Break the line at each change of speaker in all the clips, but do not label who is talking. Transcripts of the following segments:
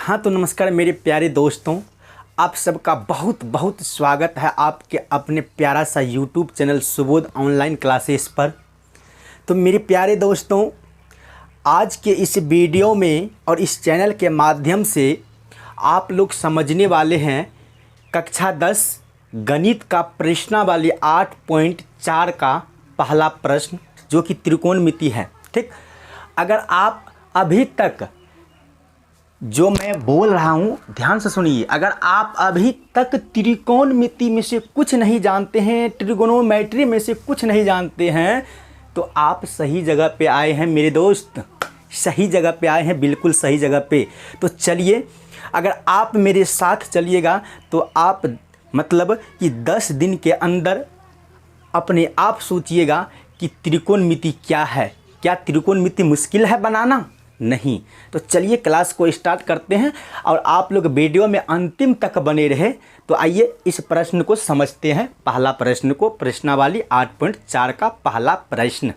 हाँ तो नमस्कार मेरे प्यारे दोस्तों, आप सबका बहुत बहुत स्वागत है आपके अपने प्यारा सा YouTube channel Subodh online classes पर। तो मेरे प्यारे दोस्तों, आज के इस वीडियो में और इस चैनल के माध्यम से आप लोग समझने वाले हैं कक्षा 10 गणित का प्रश्नावली 8.4 का पहला प्रश्न, जो कि त्रिकोणमिति है। ठीक, अगर आप अभी तक जो मैं बोल रहा हूँ ध्यान से सुनिए, अगर आप अभी तक त्रिकोणमिति में से कुछ नहीं जानते हैं, ट्रिगोनोमेट्री में से कुछ नहीं जानते हैं, तो आप सही जगह पे आए हैं मेरे दोस्त, सही जगह पे आए हैं, बिल्कुल सही जगह पे। तो चलिए, अगर आप मेरे साथ चलिएगा तो आप मतलब कि 10 दिन के अंदर अपने आप सोचिएगा कि त्रिकोणमिति क्या है। क्या त्रिकोणमिति मुश्किल है बनाना? नहीं। तो चलिए क्लास को स्टार्ट करते हैं और आप लोग वीडियो में अंतिम तक बने रहे। तो आइए इस प्रश्न को समझते हैं, पहला प्रश्न को, प्रश्नावली 8.4 का पहला प्रश्न।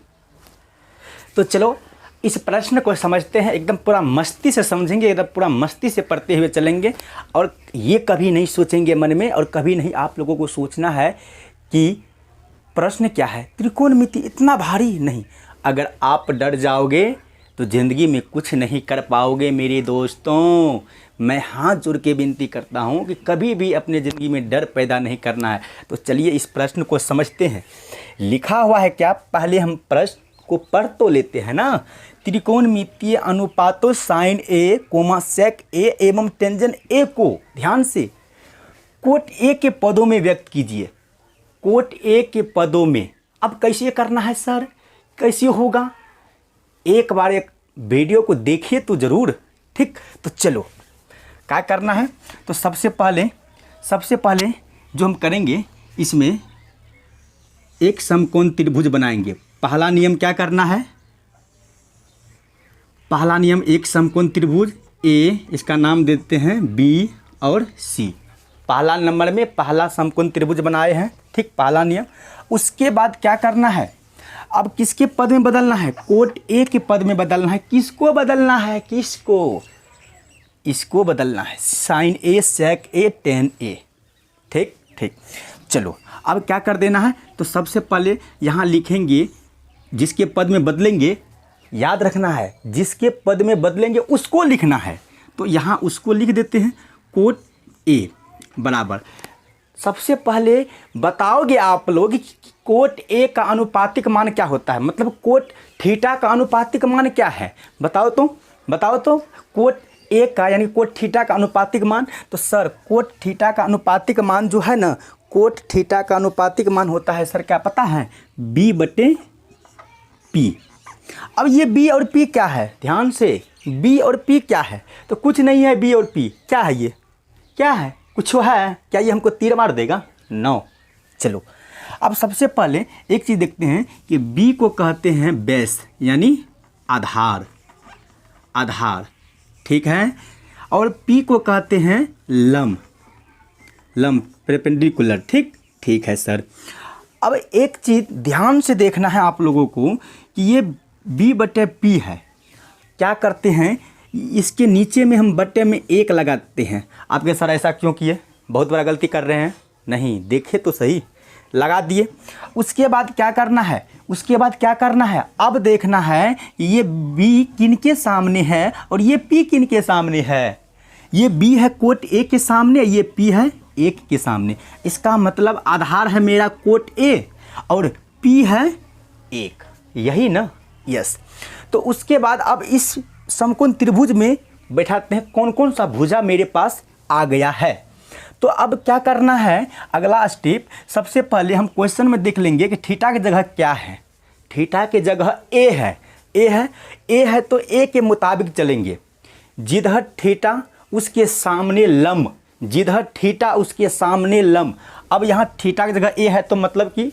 तो चलो इस प्रश्न को समझते हैं, एकदम पूरा मस्ती से समझेंगे, एकदम पूरा मस्ती से पढ़ते हुए चलेंगे। और ये कभी नहीं सोचेंगे मन में, और कभी नहीं आप लोगों को सोचना है कि प्रश्न क्या है, त्रिकोणमिति इतना भारी नहीं। अगर आप डर जाओगे तो ज़िंदगी में कुछ नहीं कर पाओगे मेरे दोस्तों। मैं हाथ जोड़ के विनती करता हूँ कि कभी भी अपने ज़िंदगी में डर पैदा नहीं करना है। तो चलिए इस प्रश्न को समझते हैं। लिखा हुआ है क्या, पहले हम प्रश्न को पढ़ तो लेते हैं ना। त्रिकोणमितीय अनुपातों साइन ए कोमा सेक ए एवं टेंजन ए को ध्यान से कोट ए के पदों में व्यक्त कीजिए। कोट ए के पदों में। अब कैसे करना है सर, कैसे होगा? एक बार एक वीडियो को देखिए तो ज़रूर। ठीक, तो चलो क्या करना है। तो सबसे पहले जो हम करेंगे, इसमें एक समकोण त्रिभुज बनाएंगे। पहला नियम क्या करना है? पहला नियम, एक समकोण त्रिभुज ए, इसका नाम देते हैं बी और सी। पहला नंबर में पहला समकोण त्रिभुज बनाए हैं। ठीक, पहला नियम। उसके बाद क्या करना है, अब किसके पद में बदलना है? कोट ए के पद में बदलना है। किसको बदलना है? किसको? इसको बदलना है, साइन ए सेक ए टेन ए। ठीक ठीक, चलो अब क्या कर देना है। तो सबसे पहले यहाँ लिखेंगे, जिसके पद में बदलेंगे, याद रखना है जिसके पद में बदलेंगे उसको लिखना है। तो यहाँ उसको लिख देते हैं, कोट ए बराबर। सबसे पहले बताओगे आप लोग कि कोट ए का अनुपातिक मान क्या होता है, मतलब कोट थीटा का अनुपातिक मान क्या है? बताओ तो कोट ए का यानी कोट थीटा का अनुपातिक मान। तो सर कोट थीटा का अनुपातिक मान जो है ना, कोट थीटा का अनुपातिक मान होता है सर, क्या पता है? बी बटे पी। अब ये बी और पी क्या है? ध्यान से, बी और पी क्या है? तो कुछ नहीं है, बी और पी क्या है? ये क्या है? कुछ है क्या? ये हमको तीर मार देगा? नो। चलो अब सबसे पहले एक चीज़ देखते हैं कि बी को कहते हैं बेस यानी आधार, ठीक है, और पी को कहते हैं लंब परपेंडिकुलर। ठीक है सर। अब एक चीज़ ध्यान से देखना है आप लोगों को कि ये बी बटे पी है। क्या करते हैं, इसके नीचे में हम बटे में एक लगाते हैं। आपके सर ऐसा क्यों किए? बहुत बड़ा गलती कर रहे हैं। नहीं, देखे तो सही, लगा दिए। उसके बाद क्या करना है? अब देखना है ये बी किनके सामने है और ये पी किनके सामने है। ये बी है कोट ए के सामने, ये पी है एक के सामने। इसका मतलब आधार है मेरा कोट ए और पी है एक, यही ना? यस। तो उसके बाद अब इस समकोण त्रिभुज में बैठाते हैं कौन कौन सा भुजा मेरे पास आ गया है। तो अब क्या करना है, अगला स्टेप, सबसे पहले हम क्वेश्चन में देख लेंगे कि थीटा की जगह क्या है। थीटा की जगह ए है तो ए के मुताबिक चलेंगे। जिधर थीटा उसके सामने लंब, अब यहाँ थीटा की जगह ए है तो मतलब कि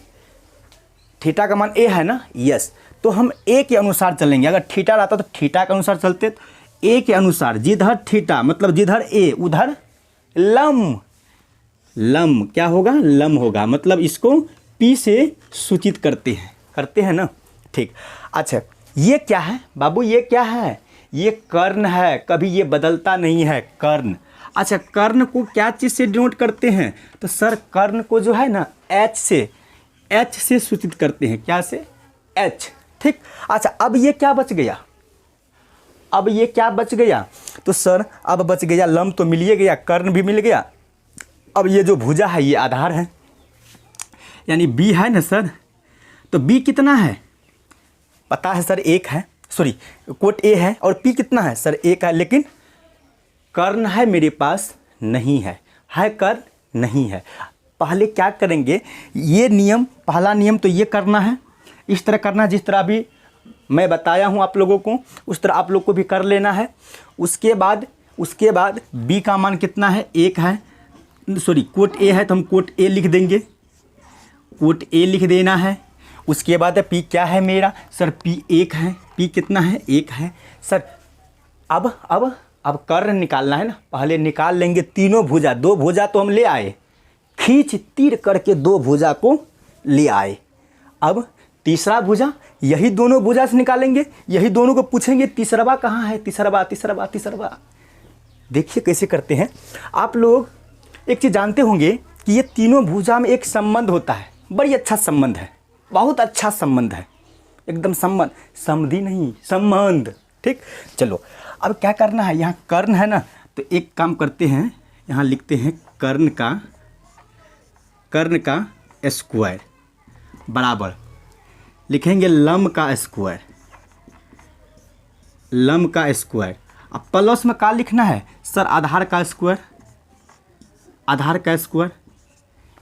थीटा का मान ए है ना? यस। तो हम ए के अनुसार चलेंगे। अगर थीटा रहता तो थीटा के अनुसार चलते, तो ए के अनुसार। जिधर थीटा मतलब जिधर ए उधर लंब क्या होगा? लंब होगा। मतलब इसको पी से सूचित करते हैं ना? ठीक। अच्छा, ये क्या है बाबू? ये क्या है? ये कर्ण है, कभी ये बदलता नहीं है, कर्ण। अच्छा, कर्ण को क्या चीज़ से डिनोट करते हैं? तो सर कर्ण को जो है ना एच से सूचित करते हैं। क्या से? एच। ठीक। अच्छा, अब ये क्या बच गया? अब ये क्या बच गया? तो सर अब बच गया लम, तो मिल ही गया, कर्ण भी मिल गया। अब ये जो भुजा है ये आधार है, यानी बी है ना सर। तो बी कितना है पता है सर? एक है, सॉरी कोट ए है, और पी कितना है सर? एक है, लेकिन कर्ण है मेरे पास नहीं है कर्ण नहीं है। पहले क्या करेंगे, ये नियम, पहला नियम तो ये करना है, इस तरह करना है जिस तरह अभी मैं बताया हूँ आप लोगों को, उस तरह आप लोग को भी कर लेना है। उसके बाद बी का मान कितना है? एक है, सॉरी कोट ए है तो हम कोट ए लिख देंगे, कोट ए लिख देना है। उसके बाद पी क्या है मेरा? सर पी एक है, पी कितना है? एक है सर। अब कर्ण निकालना है ना, पहले निकाल लेंगे तीनों भुजा। दो भुजा तो हम ले आए, खींच तीर करके दो भुजा को ले आए। अब तीसरा भुजा, यही दोनों भुजा से निकालेंगे, यही दोनों को पूछेंगे तीसरवा कहाँ है? तीसरवा। देखिए कैसे करते हैं आप लोग। एक चीज़ जानते होंगे कि ये तीनों भुजा में एक संबंध होता है, बड़ी अच्छा संबंध है, बहुत अच्छा संबंध है, एकदम संबंध, समधी नहीं, संबंध। ठीक। चलो अब क्या करना है, यहाँ कर्ण है ना, तो एक काम करते हैं, यहाँ लिखते हैं कर्ण का स्क्वायर बराबर लिखेंगे लम का स्क्वायर। अब प्लस में क्या लिखना है सर? आधार का स्क्वायर,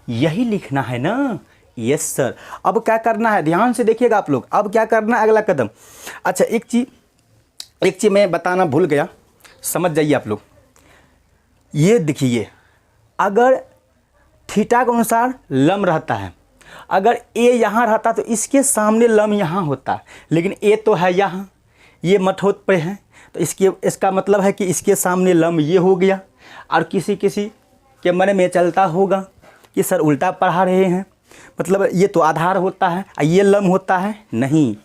यही लिखना है ना। Yes sir. अब क्या करना है, ध्यान से देखिएगा आप लोग, अब क्या करना है अगला कदम। अच्छा, एक चीज़ मैं बताना भूल गया, समझ जाइए आप लोग। ये देखिए, अगर थीटा के अनुसार लम रहता है, अगर ए यहाँ रहता तो इसके सामने लम यहाँ होता, लेकिन ए तो है यहाँ, ये मठोत पे है, तो इसका मतलब है कि इसके सामने लम ये हो गया। और किसी के मन में चलता होगा कि सर उल्टा पढ़ा रहे हैं, मतलब ये तो आधार होता है और ये लम होता है। नहीं,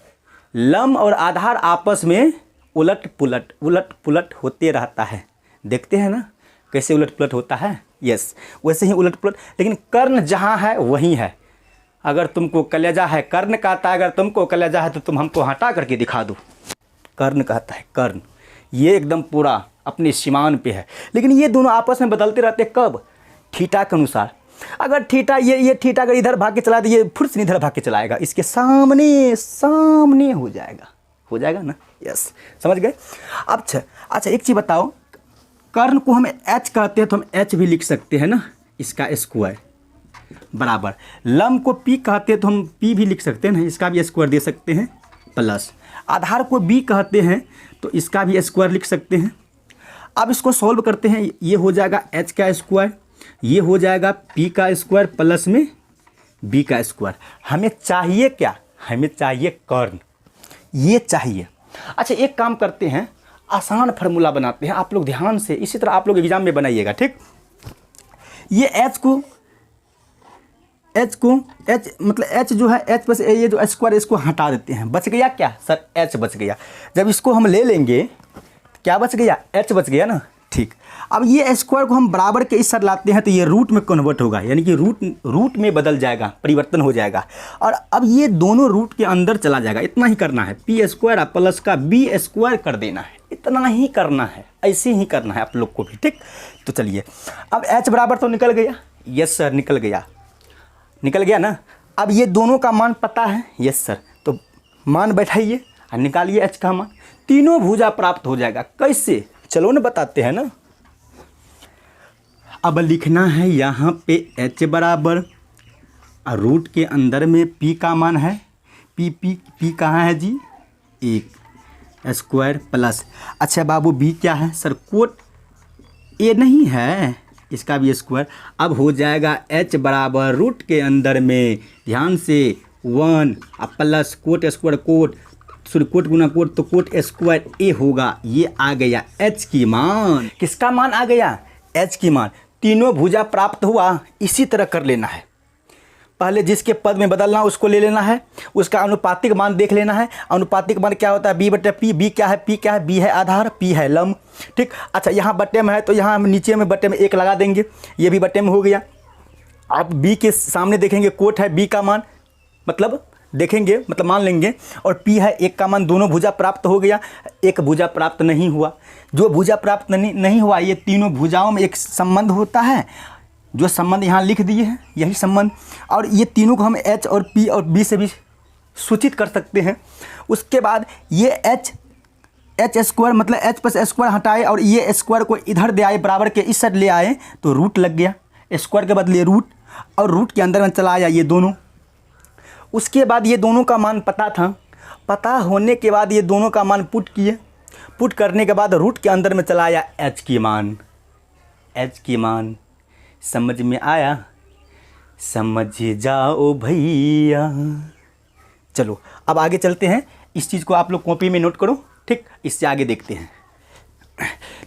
लम और आधार आपस में उलट पुलट होते रहता है। देखते हैं ना कैसे उलट पुलट होता है। यस, वैसे ही उलट पुलट, लेकिन कर्ण जहाँ है वहीं है। अगर तुमको कलेजा है, कर्ण कहता है, अगर तुमको कलेजा है तो तुम हमको हटा करके दिखा दो। कर्ण कहता है, कर्ण ये एकदम पूरा अपने सीमान पे है, लेकिन ये दोनों आपस में बदलते रहते। कब? थीटा के अनुसार। अगर थीटा ये थीटा अगर इधर भाग के चला तो ये फिर से इधर भाग के चलाएगा, इसके सामने हो जाएगा ना। यस, समझ गए। अच्छा एक चीज़ बताओ, कर्ण को हम एच कहते हैं तो हम एच भी लिख सकते हैं ना, इसका स्क्वायर बराबर। लम को पी कहते हैं तो हम पी भी लिख सकते हैं ना, इसका भी स्क्वायर दे सकते हैं, प्लस आधार को बी कहते हैं तो इसका भी स्क्वायर लिख सकते हैं। अब इसको सॉल्व करते हैं, ये हो जाएगा एच का स्क्वायर, ये हो जाएगा पी का स्क्वायर प्लस में बी का स्क्वायर। हमें चाहिए क्या? हमें चाहिए कर्ण, ये चाहिए। अच्छा, एक काम करते हैं, आसान फार्मूला बनाते हैं, आप लोग ध्यान से, इसी तरह आप लोग एग्जाम में बनाइएगा। ठीक। ये एच मतलब एच जो है, एच प्लस ये जो स्क्वायर, इसको हटा देते हैं, बच गया क्या सर? एच बच गया। जब इसको हम ले लेंगे क्या बच गया? एच बच गया ना। ठीक। अब ये स्क्वायर को हम बराबर के इस साइड लाते हैं तो ये रूट में कन्वर्ट होगा, यानी कि रूट में बदल जाएगा, परिवर्तन हो जाएगा, और अब ये दोनों रूट के अंदर चला जाएगा। इतना ही करना है, पी स्क्वायर प्लस का बी स्क्वायर कर देना है, इतना ही करना है, ऐसे ही करना है आप लोग को भी। ठीक। तो चलिए, अब एच बराबर तो निकल गया। यस सर, निकल गया ना। अब ये दोनों का मान पता है। यस सर, तो मान बैठाइए और निकालिए एच का मान, तीनों भुजा प्राप्त हो जाएगा। कैसे? चलो ना बताते हैं ना। अब लिखना है यहाँ पे एच बराबर, और रूट के अंदर में पी का मान है, पी कहाँ है जी? एक स्क्वायर प्लस। अच्छा बाबू, बी क्या है सर? कोट ए नहीं है, इसका भी स्क्वायर। अब हो जाएगा एच बराबर रूट के अंदर में, ध्यान से 1 प्लस कोट स्क्वायर कोट गुना कोट, तो कोट स्क्वायर ए होगा। ये आ गया एच की मान। किसका मान आ गया? एच की मान। तीनों भुजा प्राप्त हुआ। इसी तरह कर लेना है, पहले जिसके पद में बदलना उसको ले लेना है, उसका अनुपातिक मान देख लेना है। अनुपातिक मान क्या होता है? बी बटे पी। बी क्या है? पी क्या है? बी है आधार, पी है लंब। ठीक, अच्छा यहाँ बटे में है तो यहाँ हम नीचे में बटे में 1 लगा देंगे, ये भी बटे में हो गया। अब बी के सामने देखेंगे कोट है बी का मान, मतलब देखेंगे मतलब मान लेंगे, और पी है 1 का मान, दोनों भुजा प्राप्त हो गया। एक भुजा प्राप्त नहीं हुआ, जो भुजा प्राप्त नहीं हुआ, ये तीनों भुजाओं में एक संबंध होता है, जो संबंध यहाँ लिख दिए हैं यही संबंध, और ये तीनों को हम एच और पी और बी से भी सूचित कर सकते हैं। उसके बाद ये एच स्क्वायर मतलब एच प्लस स्क्वायर हटाए और ये स्क्वायर को इधर दे आए, बराबर के इस साइड ले आए तो रूट लग गया, स्क्वायर के बदले रूट, और रूट के अंदर में चला आया ये दोनों। उसके बाद ये दोनों का मान पता था, पता होने के बाद ये दोनों का मान पुट किए, पुट करने के बाद रूट के अंदर में चला आया एच की मान। एच की मान समझ में आया? समझ जाओ भैया। चलो अब आगे चलते हैं, इस चीज़ को आप लोग कॉपी में नोट करो, ठीक, इससे आगे देखते हैं।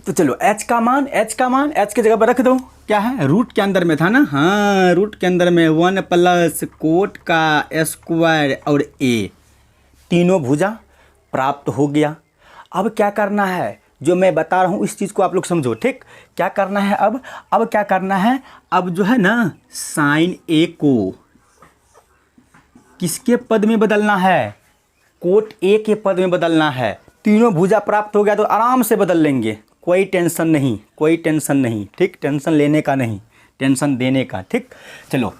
तो चलो एच का मान एच की जगह पर रख दो, क्या है? रूट के अंदर में था ना, हाँ रूट के अंदर में 1 प्लस कोट का स्क्वायर और ए, तीनों भुजा प्राप्त हो गया। अब क्या करना है, जो मैं बता रहा हूँ इस चीज़ को आप लोग समझो, ठीक। क्या करना है अब क्या करना है, अब जो है ना साइन ए को किसके पद में बदलना है? कोट ए के पद में बदलना है। तीनों भुजा प्राप्त हो गया तो आराम से बदल लेंगे, कोई टेंशन नहीं, कोई टेंशन नहीं, ठीक, टेंशन लेने का नहीं, टेंशन देने का, ठीक। चलो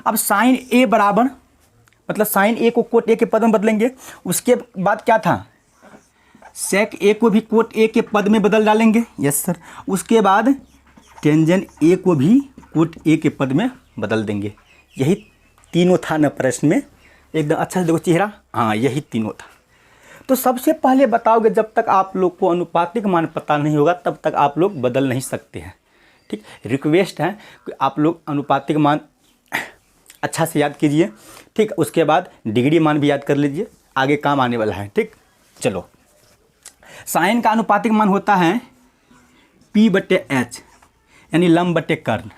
अब साइन ए बराबर मतलब साइन ए को कोट ए के पद में बदलेंगे। उसके बाद क्या था? सेक ए को भी कोट ए के पद में बदल डालेंगे, यस सर। उसके बाद टेंजेंट ए को भी कोट ए के पद में बदल देंगे। यही तीनों था ना प्रश्न में, एकदम अच्छा से देखो चेहरा, हाँ यही तीनों था। तो सबसे पहले बताओगे, जब तक आप लोग को अनुपातिक मान पता नहीं होगा तब तक आप लोग बदल नहीं सकते हैं, ठीक। रिक्वेस्ट है कि आप लोग अनुपातिक मान अच्छा से याद कीजिए, ठीक। उसके बाद डिग्री मान भी याद कर लीजिए, आगे काम आने वाला है, ठीक। चलो साइन का अनुपातिक मान होता है P बटे एच, यानी लंब बटे कर्ण।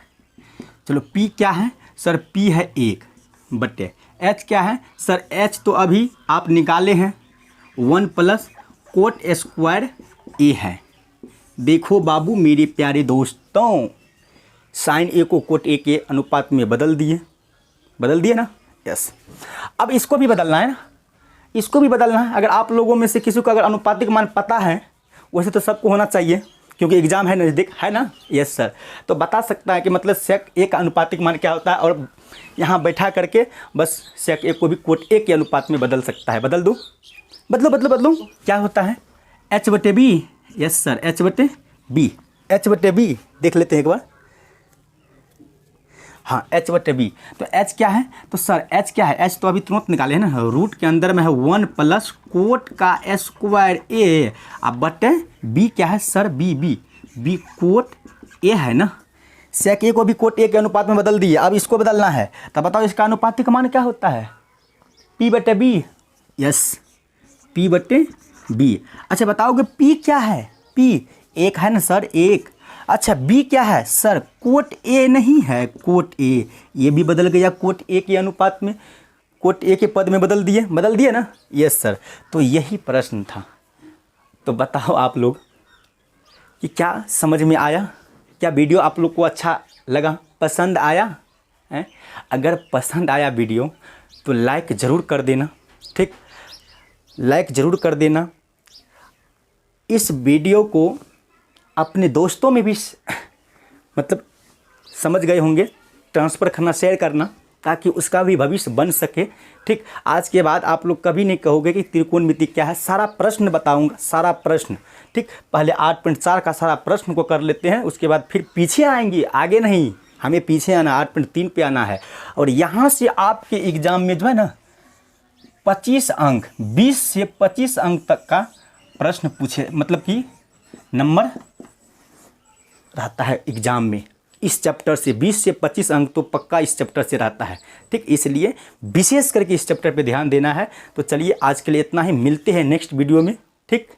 चलो P क्या है सर? P है 1 बटे एच क्या है सर? एच तो अभी आप निकाले हैं, 1 प्लस कोट स्क्वायर ए है। देखो बाबू मेरे प्यारे दोस्तों, साइन ए को कोट ए के अनुपात में बदल दिए ना, यस। अब इसको भी बदलना है ना, इसको भी बदलना है। अगर आप लोगों में से किसी को अगर अनुपातिक मान पता है, वैसे तो सबको होना चाहिए क्योंकि एग्ज़ाम है नज़दीक, है ना, यस सर, तो बता सकता है कि मतलब सेक ए का अनुपातिक मान क्या होता है, और यहाँ बैठा करके बस सेक ए को भी कोट ए के अनुपात में बदल सकता है। बदल दो, बदलो, क्या होता है? एच बटे बी, यस सर, एच बटे बी देख लेते हैं एक बार, हाँ एच बटे बी। तो एच क्या है? तो सर एच क्या है? एच तो अभी तुरंत निकाले हैं ना, रूट के अंदर में है 1 प्लस कोट का स्क्वायर ए, अब बटे बी क्या है सर? बी कोट ए है ना। सेक ए को भी कोट ए के अनुपात में बदल दिए, अब इसको बदलना है। तब बताओ इसका अनुपातिक मान क्या होता है? P बटे बी, यस P बटे बी। अच्छा बताओगे P क्या है? P 1 है ना सर, 1। अच्छा बी क्या है सर? कोट ए नहीं है, कोट ए, ये भी बदल गया कोट ए के अनुपात में, कोट ए के पद में बदल दिए ना, यस सर। तो यही प्रश्न था। तो बताओ आप लोग कि क्या समझ में आया? क्या वीडियो आप लोग को अच्छा लगा, पसंद आया है? अगर पसंद आया वीडियो तो लाइक ज़रूर कर देना, ठीक, लाइक ज़रूर कर देना। इस वीडियो को अपने दोस्तों में भी मतलब समझ गए होंगे, ट्रांसफ़र करना, शेयर करना, ताकि उसका भी भविष्य बन सके, ठीक। आज के बाद आप लोग कभी नहीं कहोगे कि त्रिकोणमिति क्या है, सारा प्रश्न बताऊंगा, सारा प्रश्न, ठीक। पहले 8.4 का सारा प्रश्न को कर लेते हैं, उसके बाद फिर पीछे आएंगे, आगे नहीं, हमें पीछे आना, 8.3 पे आना है। और यहाँ से आपके एग्ज़ाम में जो है ना 25 अंक, 20 से 25 अंक तक का प्रश्न पूछे, मतलब कि नंबर रहता है एग्ज़ाम में। इस चैप्टर से 20 से 25 अंक तो पक्का इस चैप्टर से रहता है, ठीक। इसलिए विशेष करके इस चैप्टर पे ध्यान देना है। तो चलिए आज के लिए इतना ही, मिलते हैं नेक्स्ट वीडियो में, ठीक।